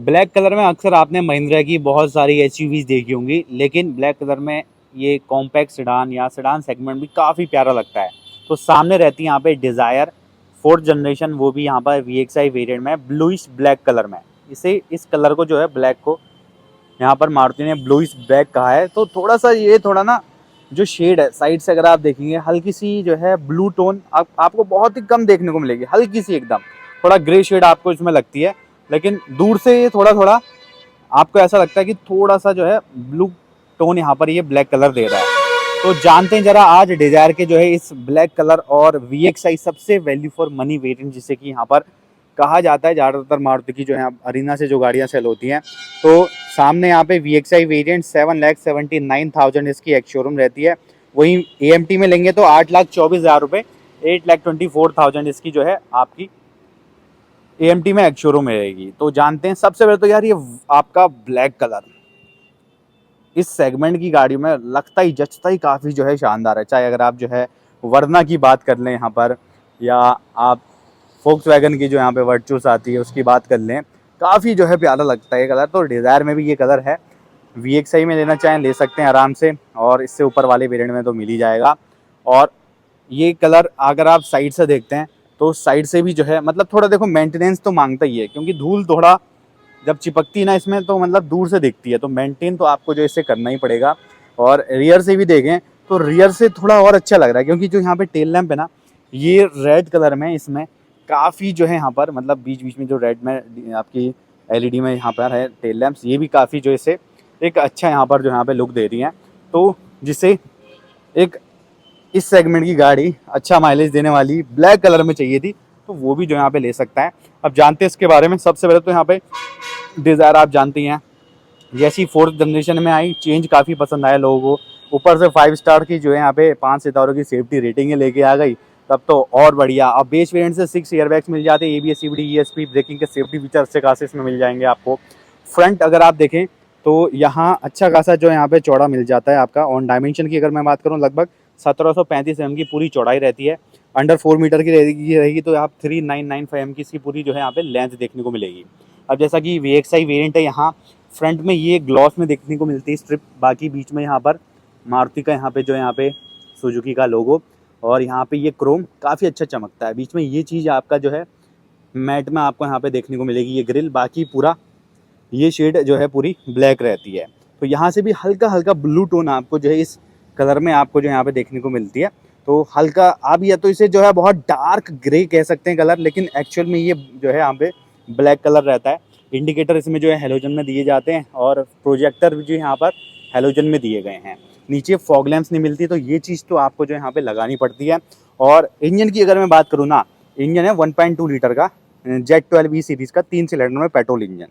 Black colour में अक्सर आपने महिंद्रा की बहुत सारी एसयूवीज देखी होंगी, लेकिन ब्लैक कलर में ये कॉम्पैक्ट सेडान या सेडान सेगमेंट भी काफ़ी प्यारा लगता है। तो सामने रहती है यहाँ पे डिज़ायर 4th जनरेशन, वो भी यहाँ पर VXI वेरिएंट में ब्लूइश ब्लैक कलर में। इस कलर को जो है ब्लैक को यहाँ पर मारुति ने ब्लूइश ब्लैक कहा है। तो थोड़ा सा ये थोड़ा ना जो शेड है साइड से अगर आप देखेंगे हल्की सी जो है ब्लू टोन आपको बहुत ही कम देखने को मिलेगी, हल्की सी एकदम थोड़ा ग्रे शेड आपको इसमें लगती है, लेकिन दूर से ये थोड़ा थोड़ा आपको ऐसा लगता है कि थोड़ा सा जो है ब्लू टोन यहाँ पर ये ब्लैक कलर दे रहा है। तो जानते हैं जरा आज डिजायर के जो है इस ब्लैक कलर और VXI सबसे वैल्यू फॉर मनी वेरिएंट जिसे कि यहाँ पर कहा जाता है ज़्यादातर मारुति की जो है अरीना से जो गाड़ियाँ सेल होती हैं। तो सामने यहाँ पे VXI वेरिएंट 7,79,000 इसकी एक्स शोरूम रहती है। वहीं AMT में लेंगे तो 8,24,000 रुपये, 8,24,000 इसकी जो है आपकी AMT में एक्स शोरूम रहेगी। तो जानते हैं सबसे पहले तो यार ये आपका ब्लैक कलर इस सेगमेंट की गाड़ियों में लगता ही जचता ही काफ़ी जो है शानदार है। चाहे अगर आप जो है वर्ना की बात कर लें यहाँ पर, या आप फोक्सवैगन की जो यहाँ पे वर्चूस आती है उसकी बात कर लें, काफ़ी जो है प्यारा लगता है ये कलर। तो डिज़ायर में भी ये कलर है, VXI में लेना चाहें ले सकते हैं आराम से, और इससे ऊपर वाले वेरिएंट में तो मिल ही जाएगा। और ये कलर अगर आप साइड से देखते हैं तो साइड से भी जो है मतलब थोड़ा देखो मेंटेनेंस तो मांगता ही है, क्योंकि धूल थोड़ा जब चिपकती है ना इसमें तो मतलब दूर से दिखती है, तो मेंटेन तो आपको जो इससे करना ही पड़ेगा। और रियर से भी देखें तो रियर से थोड़ा और अच्छा लग रहा है, क्योंकि जो यहाँ पे टेल लैंप है ना ये रेड कलर में, इसमें काफ़ी जो है यहाँ पर मतलब बीच बीच में जो रेड में आपकी LED में यहाँ पर है टेल लैंप्स, ये भी काफ़ी जो इसे एक अच्छा यहाँ पर जो यहाँ पे लुक दे रही हैं। तो जिसे एक इस सेगमेंट की गाड़ी अच्छा माइलेज देने वाली ब्लैक कलर में चाहिए थी तो वो भी जो यहाँ पे ले सकता है। अब जानते हैं इसके बारे में। सबसे पहले तो यहाँ पे डिज़ायर आप जानती हैं जैसी 4th जनरेशन में आई, चेंज काफ़ी पसंद आया लोगों को। ऊपर से 5 स्टार की जो है यहाँ पे 5 सितारों की सेफ्टी रेटिंग लेके आ गई, तब तो और बढ़िया। अब बेस वेरिएंट से 6 एयरबैग्स मिल जाते हैं, ABS CVT ESP ब्रेकिंग के सेफ्टी फीचर अच्छे खासे इसमें मिल जाएंगे आपको। फ्रंट अगर आप देखें तो यहाँ अच्छा खासा जो यहाँ पे चौड़ा मिल जाता है आपका। ऑन डायमेंशन की अगर मैं बात करूँ लगभग 1735 mm की पूरी चौड़ाई रहती है, अंडर 4 मीटर की रहेगी तो आप 3995 mm की इसकी पूरी जो है यहाँ पे लेंथ देखने को मिलेगी। अब जैसा कि VXI वेरिएंट है, यहाँ फ्रंट में ये ग्लॉस में देखने को मिलती है स्ट्रिप, बाकी बीच में यहाँ पर मारुति का यहाँ पे जो यहाँ पे सुजुकी का लोगो, और यहाँ पे ये क्रोम काफ़ी अच्छा चमकता है। बीच में ये चीज़ आपका जो है मैट में आपको यहाँ पे देखने को मिलेगी ये ग्रिल, बाकी पूरा ये शेड जो है पूरी ब्लैक रहती है। तो यहाँ से भी हल्का हल्का ब्लू टोन आपको जो है इस कलर में आपको जो यहाँ पे देखने को मिलती है। तो हल्का आप या तो इसे जो है बहुत डार्क ग्रे कह सकते हैं कलर, लेकिन एक्चुअल में ये जो है यहाँ पे ब्लैक कलर रहता है। इंडिकेटर इसमें जो है हेलोजन में दिए जाते हैं, और प्रोजेक्टर भी जो यहाँ पर हेलोजन में दिए गए हैं। नीचे फॉग लैंप्स नहीं मिलती, तो ये चीज़ तो आपको जो यहाँ पे लगानी पड़ती है। और इंजन की अगर मैं बात करूँ ना, इंजन है 1.2 लीटर का Z12E सीरीज़ का 3 सिलेंडर में पेट्रोल इंजन।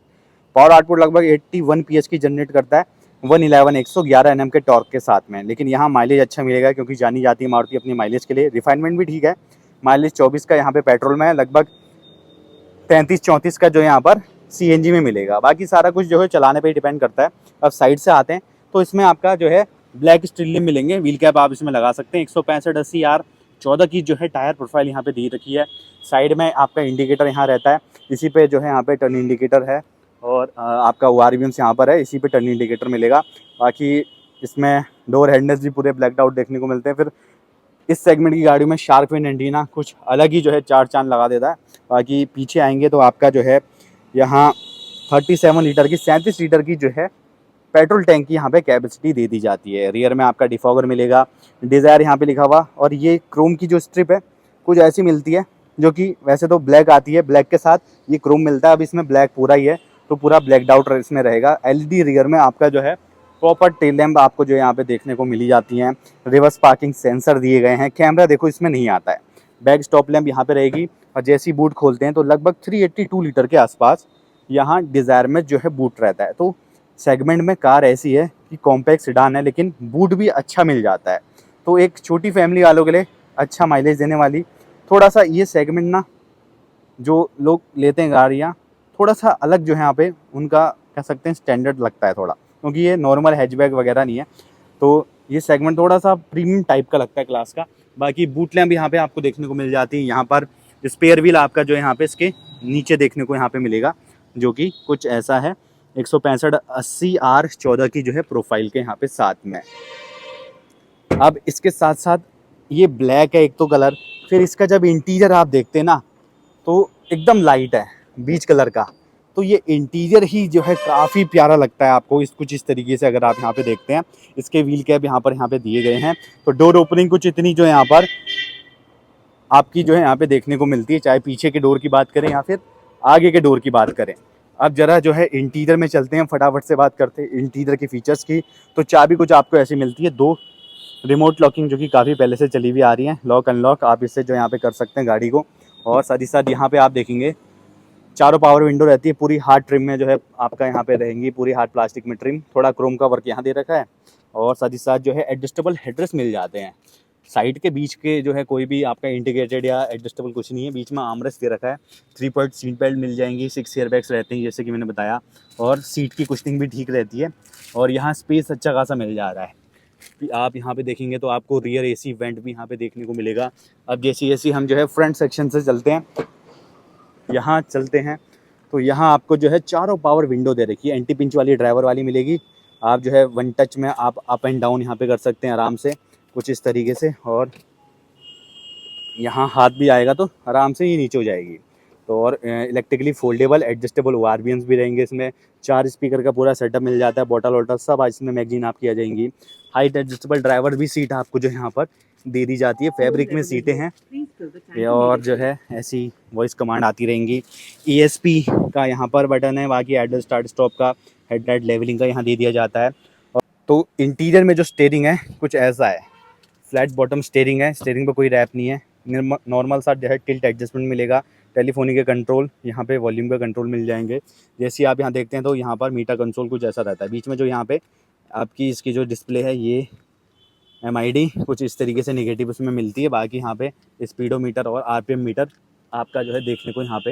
पावर आउटपुट लगभग 81 PS की जनरेट करता है, 111 Nm के टॉर्क के साथ में। लेकिन यहाँ माइलेज अच्छा मिलेगा, क्योंकि जानी जाती है मारुति अपनी माइलेज के लिए। रिफाइनमेंट भी ठीक है, माइलेज 24 का यहाँ पे पेट्रोल में है, लगभग 33-34 का जो यहाँ पर CNG में मिलेगा। बाकी सारा कुछ जो है चलाने पे डिपेंड करता है। अब साइड से आते हैं तो इसमें आपका जो है ब्लैक स्टील लिम मिलेंगे, व्हील कैप आप इसमें लगा सकते हैं। 165/80 R14 की जो है टायर प्रोफाइल यहाँ पे दी रखी है। साइड में आपका इंडिकेटर यहाँ रहता है, इसी पे जो है यहाँ पे टर्न इंडिकेटर है, और आपका ORVMs यहाँ पर है, इसी पे टर्न इंडिकेटर मिलेगा। बाकी इसमें डोर हैंडल्स भी पूरे ब्लैकड आउट देखने को मिलते हैं। फिर इस सेगमेंट की गाड़ियों में शार्क फिन एंटीना कुछ अलग ही जो है चार चांद लगा देता है। बाकी पीछे आएंगे तो आपका जो है यहाँ 37 लीटर की 37 लीटर की जो है पेट्रोल टैंक की यहाँ पे कैपेसिटी दे दी जाती है। रियर में आपका डिफॉगर मिलेगा, डिज़ायर यहाँ पे लिखा हुआ, और ये क्रोम की जो स्ट्रिप है कुछ ऐसी मिलती है, जो कि वैसे तो ब्लैक आती है, ब्लैक के साथ ये क्रोम मिलता है। अब इसमें ब्लैक पूरा ही है तो पूरा ब्लैकड आउट इसमें रहेगा। LED रियर में आपका जो है प्रॉपर टेल लैम्प आपको जो यहाँ पे देखने को मिली जाती हैं। रिवर्स पार्किंग सेंसर दिए गए हैं, कैमरा देखो इसमें नहीं आता है। बैक स्टॉप लैम्प यहाँ पे रहेगी, और जैसी बूट खोलते हैं तो लगभग 382 लीटर के आसपास यहाँ डिज़ायर में जो है बूट रहता है। तो सेगमेंट में कार ऐसी है कि कॉम्पैक्ट सेडान है, लेकिन बूट भी अच्छा मिल जाता है। तो एक छोटी फैमिली वालों के लिए अच्छा माइलेज देने वाली, थोड़ा सा ये सेगमेंट ना जो लोग लेते हैं गाड़ियाँ, थोड़ा सा अलग जो है यहाँ पे उनका कह सकते हैं स्टैंडर्ड लगता है थोड़ा, क्योंकि ये नॉर्मल हैचबैक वगैरह नहीं है। तो ये सेगमेंट थोड़ा सा प्रीमियम टाइप का लगता है क्लास का। बाकी बूट लैम्प यहाँ पे आपको देखने को मिल जाती है। यहाँ पर स्पेयर व्हील आपका जो है यहाँ पे इसके नीचे देखने को यहाँ पे मिलेगा, जो कि कुछ ऐसा है। 165/80R14 की जो है प्रोफाइल के यहाँ पे साथ में। अब इसके साथ साथ ये ब्लैक है एक तो कलर, फिर इसका जब इंटीरियर आप देखते हैं ना तो एकदम लाइट है बीच कलर का। तो ये इंटीरियर ही जो है काफ़ी प्यारा लगता है आपको इस कुछ इस तरीके से। अगर आप यहाँ पे देखते हैं इसके व्हील कैप यहाँ पे दिए गए हैं। तो डोर ओपनिंग कुछ इतनी जो है यहाँ पर आपकी जो है यहाँ पे देखने को मिलती है, चाहे पीछे के डोर की बात करें या फिर आगे के डोर की बात करें। अब जरा जो है इंटीरियर में चलते हैं, फटाफट से बात करते हैं इंटीरियर के फीचर्स की। तो चाबी कुछ आपको ऐसी मिलती है, 2 रिमोट लॉकिंग जो कि काफ़ी पहले से चली हुई आ रही है, लॉक अनलॉक आप इससे जो यहाँ पे कर सकते हैं गाड़ी को। और साथ ही साथ यहाँ पे आप देखेंगे चारों पावर विंडो रहती है, पूरी हार्ड ट्रिम में जो है आपका यहाँ पे रहेंगी, पूरी हार्ड प्लास्टिक में ट्रिम, थोड़ा क्रोम का वर्क यहाँ दे रखा है। और साथ ही साथ जो है एडजस्टेबल हेडरेस्ट मिल जाते हैं। साइड के बीच के जो है कोई भी आपका इंटीग्रेटेड या एडजस्टेबल कुछ नहीं है, बीच में आर्मरेस्ट दे रखा है। 3 पॉइंट सीट बेल्ट मिल जाएंगी, 6 एयरबैग्स रहते हैं जैसे कि मैंने बताया, और सीट की कुशनिंग भी ठीक रहती है। और यहाँ स्पेस अच्छा खासा मिल जा रहा है। आप यहाँ पे देखेंगे तो आपको रियर एसी वेंट भी यहाँ पे देखने को मिलेगा। अब जैसी हम जो है फ्रंट सेक्शन से चलते हैं, यहाँ चलते हैं तो यहाँ आपको जो है चारों पावर विंडो दे रखी है, एंटी पिंच वाली ड्राइवर वाली मिलेगी। आप जो है 1 टच में आप अप एंड डाउन यहाँ पे कर सकते हैं आराम से, कुछ इस तरीके से। और यहाँ हाथ भी आएगा तो आराम से ये नीचे हो जाएगी। तो और इलेक्ट्रिकली फोल्डेबल एडजस्टेबल ORVMs भी रहेंगे इसमें। 4 स्पीकर का पूरा सेटअप मिल जाता है, बॉटल वॉटल सब आज इसमें मैगजीन आपकी आ जाएंगी। हाइट एडजस्टेबल ड्राइवर भी सीट आपको जो यहाँ पर दे दी जाती है, फैब्रिक में सीटें हैं। और जो है ऐसी वॉइस कमांड आती रहेंगी। ESP का यहाँ पर बटन है, बाकी एडल स्टार्ट स्टॉप का, हेडलाइट लेवलिंग का यहाँ दे दिया जाता है। तो इंटीरियर में जो स्टीयरिंग है कुछ ऐसा है, फ्लैट बॉटम स्टीयरिंग है, स्टीयरिंग पे कोई रैप नहीं है, नॉर्मल सा जो है टिल्ट एडजस्टमेंट मिलेगा। टेलीफोनी के कंट्रोल, यहाँ पे वॉल्यूम के कंट्रोल मिल जाएंगे। जैसे आप यहाँ देखते हैं तो यहाँ पर मीटर कंसोल कुछ ऐसा रहता है। बीच में जो यहाँ पे आपकी इसकी जो डिस्प्ले है ये MID कुछ इस तरीके से नेगेटिव उसमें मिलती है। बाकी यहाँ पे स्पीडोमीटर और RPM मीटर आपका जो है देखने को यहाँ पे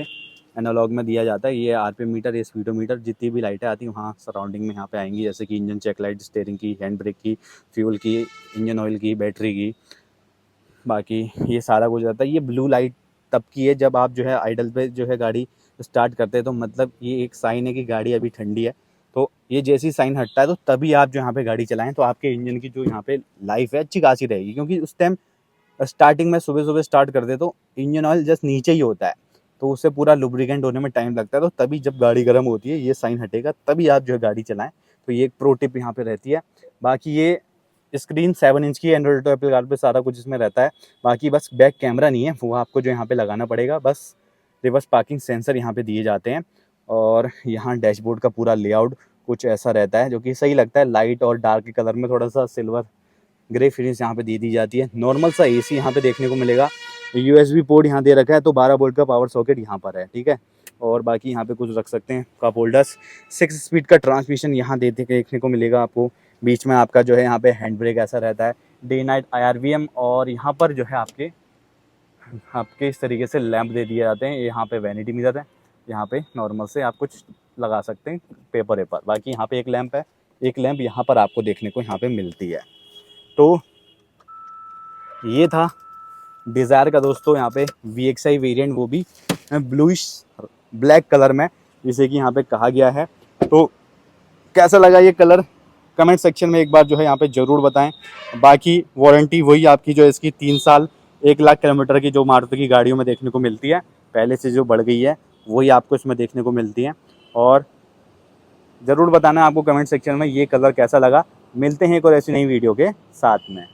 एनालॉग में दिया जाता है। ये RPM मीटर, ये स्पीडोमीटर, जितनी भी लाइटें आती हैं वहाँ सराउंडिंग में यहाँ पे आएंगी, जैसे कि इंजन चेक लाइट, स्टीयरिंग की, हैंड ब्रेक की, फ्यूल की, इंजन ऑयल की, बैटरी की, बाकी ये सारा कुछ रहता है। ये ब्लू लाइट तब की है जब आप जो है आइडल पे जो है गाड़ी स्टार्ट करते हैं, तो मतलब ये एक साइन है कि गाड़ी अभी ठंडी है। तो ये जैसी साइन हटता है तो तभी आप जो यहाँ पे गाड़ी चलाएं तो आपके इंजन की जो यहाँ पे लाइफ है अच्छी खासी रहेगी। क्योंकि उस टाइम स्टार्टिंग में सुबह स्टार्ट कर दे तो इंजन ऑयल जस्ट नीचे ही होता है, तो उससे पूरा लुब्रिकेंट होने में टाइम लगता है। तो तभी जब गाड़ी गर्म होती है ये साइन हटेगा तभी आप जो है गाड़ी चलाएं। तो ये एक प्रो टिप यहाँ पे रहती है। बाकी ये स्क्रीन 7 इंच की एंड्रॉइड ऑटो एप्पल कार पे सारा कुछ इसमें रहता है। बाकी बस बैक कैमरा नहीं है, वो आपको जो यहाँ पे लगाना पड़ेगा। बस रिवर्स पार्किंग सेंसर यहाँ पे दिए जाते हैं। और यहाँ डैशबोर्ड का पूरा लेआउट कुछ ऐसा रहता है जो कि सही लगता है, लाइट और डार्क कलर में थोड़ा सा सिल्वर ग्रे फिनिश यहाँ पे दे दी जाती है। नॉर्मल सा AC यहाँ पे देखने को मिलेगा। USB पोर्ट यहाँ दे रखा है, तो 12 वोल्ट का पावर सॉकेट यहाँ पर है, ठीक है। और बाकी यहाँ पे कुछ रख सकते हैं कप होल्डर्स। 6 स्पीड का ट्रांसमिशन यहाँ देखने को मिलेगा आपको। बीच में आपका जो है यहाँ पे हैंड ब्रेक ऐसा रहता है, डे नाइट IRVM। और यहाँ पर जो है आपके इस तरीके से लैंप दे दिए जाते हैं। यहाँ पे वैनिटी मिरर है, यहाँ पे नॉर्मल से आप कुछ लगा सकते हैं पेपर वेपर। बाकी यहाँ पे एक लैंप है, एक लैंप यहाँ पर आपको देखने को यहाँ पे मिलती है। तो ये था डिज़ायर का दोस्तों यहाँ पे VXI वेरिएंट, वो भी ब्लूइश ब्लैक कलर में, जिसे कि यहाँ पे कहा गया है। तो कैसा लगा ये कलर कमेंट सेक्शन में एक बार जो है यहाँ पे ज़रूर बताएं। बाकी वारंटी वही आपकी जो इसकी 3 साल 1 लाख किलोमीटर की जो मारुति की गाड़ियों में देखने को मिलती है, पहले से जो बढ़ गई है वही आपको इसमें देखने को मिलती है। और ज़रूर बताना आपको कमेंट सेक्शन में ये कलर कैसा लगा। मिलते हैं एक और ऐसी नई वीडियो के साथ में।